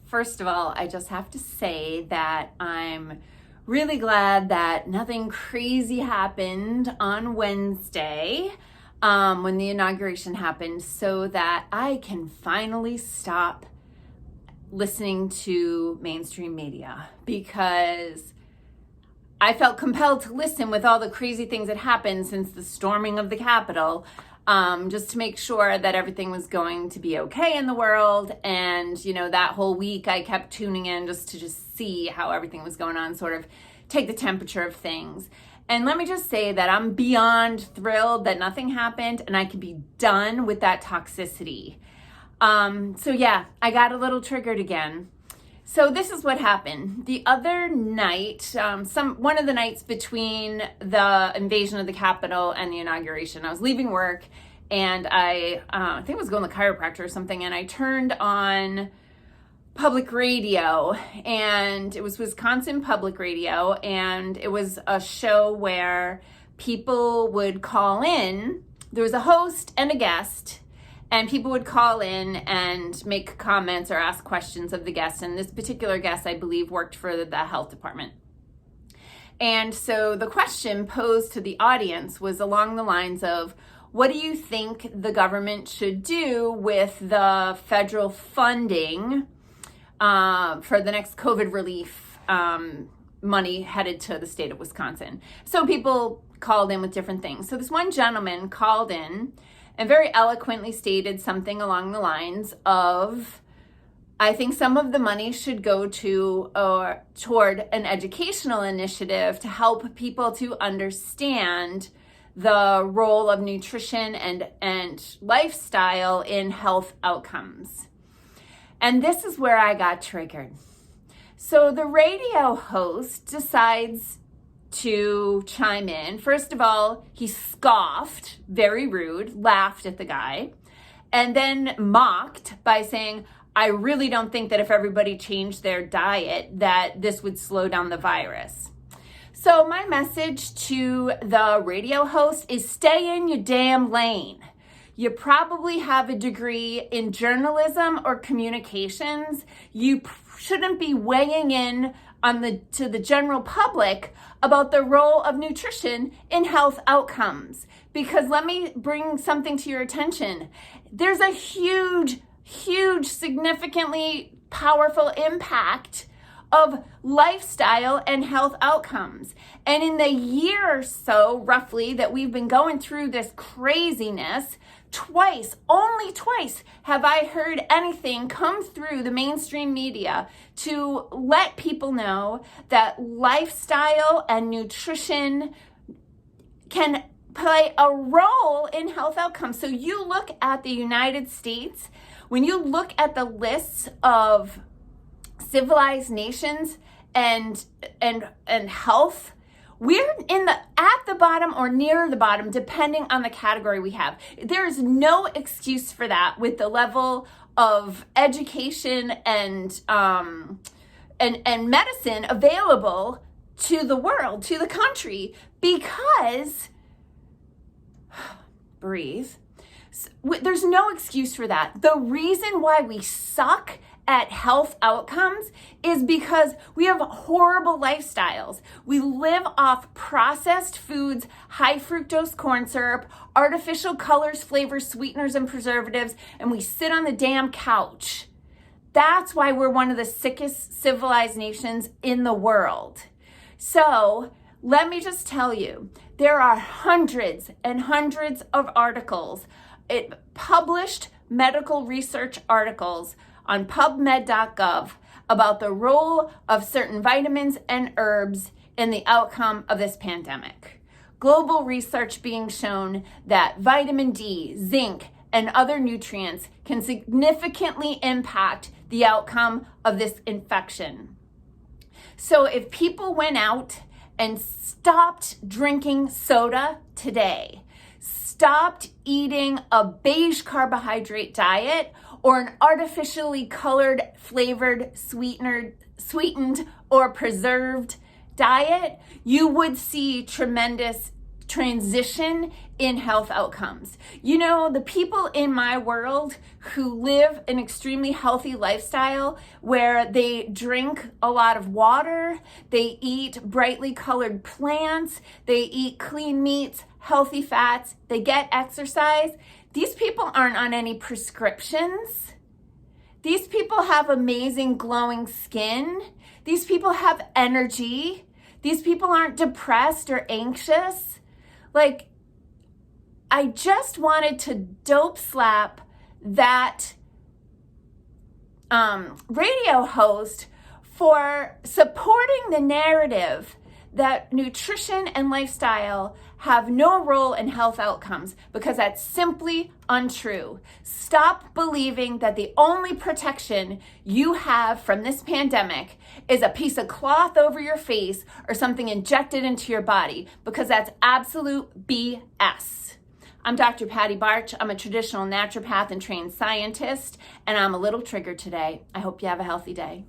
First of all, I just have to say that I'm really glad that nothing crazy happened on Wednesday when the inauguration happened, so that I can finally stop listening to mainstream media, because I felt compelled to listen with all the crazy things that happened since the storming of the Capitol, just to make sure that everything was going to be okay in the world. And, you know, that whole week I kept tuning in just to see how everything was going on, sort of take the temperature of things. And let me just say that I'm beyond thrilled that nothing happened and I can be done with that toxicity. So yeah, I got a little triggered again. So this is what happened. The other night, one of the nights between the invasion of the Capitol and the inauguration, I was leaving work and I think I was going to the chiropractor or something, and I turned on public radio, and it was Wisconsin Public Radio, and it was a show where people would call in. There was a host and a guest, and people would call in and make comments or ask questions of the guest. And this particular guest, I believe, worked for the health department. And so the question posed to the audience was along the lines of, what do you think the government should do with the federal funding for the next COVID relief money headed to the state of Wisconsin? So people called in with different things. So this one gentleman called in and very eloquently stated something along the lines of, I think some of the money should go to or toward an educational initiative to help people to understand the role of nutrition and lifestyle in health outcomes. And this is where I got triggered. So the radio host decides to chime in. First of all, he scoffed, very rude, laughed at the guy, and then mocked by saying, I really don't think that if everybody changed their diet that this would slow down the virus. So my message to the radio host is, stay in your damn lane. You probably have a degree in journalism or communications. You shouldn't be weighing in to the general public about the role of nutrition in health outcomes. Because let me bring something to your attention. There's a huge, significantly powerful impact of lifestyle and health outcomes. And in the year or so, roughly, that we've been going through this craziness, only twice have I heard anything come through the mainstream media to let people know that lifestyle and nutrition can play a role in health outcomes. So you look at the United States, when you look at the lists of civilized nations and health, we're at the bottom or near the bottom, depending on the category we have. There is no excuse for that with the level of education and medicine available to the world, to the country, because breathe. There's no excuse for that. The reason why we suck at health outcomes is because we have horrible lifestyles. We live off processed foods, high fructose corn syrup, artificial colors, flavors, sweeteners, and preservatives, and we sit on the damn couch. That's why we're one of the sickest civilized nations in the world. So let me just tell you, there are hundreds and hundreds of articles, published medical research articles on PubMed.gov about the role of certain vitamins and herbs in the outcome of this pandemic. Global research being shown that vitamin D, zinc, and other nutrients can significantly impact the outcome of this infection. So if people went out and stopped drinking soda today, stopped eating a beige carbohydrate diet or an artificially colored, flavored, sweetened, or preserved diet, you would see tremendous transition in health outcomes. You know, the people in my world who live an extremely healthy lifestyle where they drink a lot of water, they eat brightly colored plants, they eat clean meats, healthy fats, they get exercise, these people aren't on any prescriptions. These people have amazing glowing skin. These people have energy. These people aren't depressed or anxious. Like, I just wanted to dope slap that radio host for supporting the narrative that nutrition and lifestyle have no role in health outcomes, because that's simply untrue. Stop believing that the only protection you have from this pandemic is a piece of cloth over your face or something injected into your body, because that's absolute BS. I'm Dr. Patty Barch. I'm a traditional naturopath and trained scientist, and I'm a little triggered today. I hope you have a healthy day.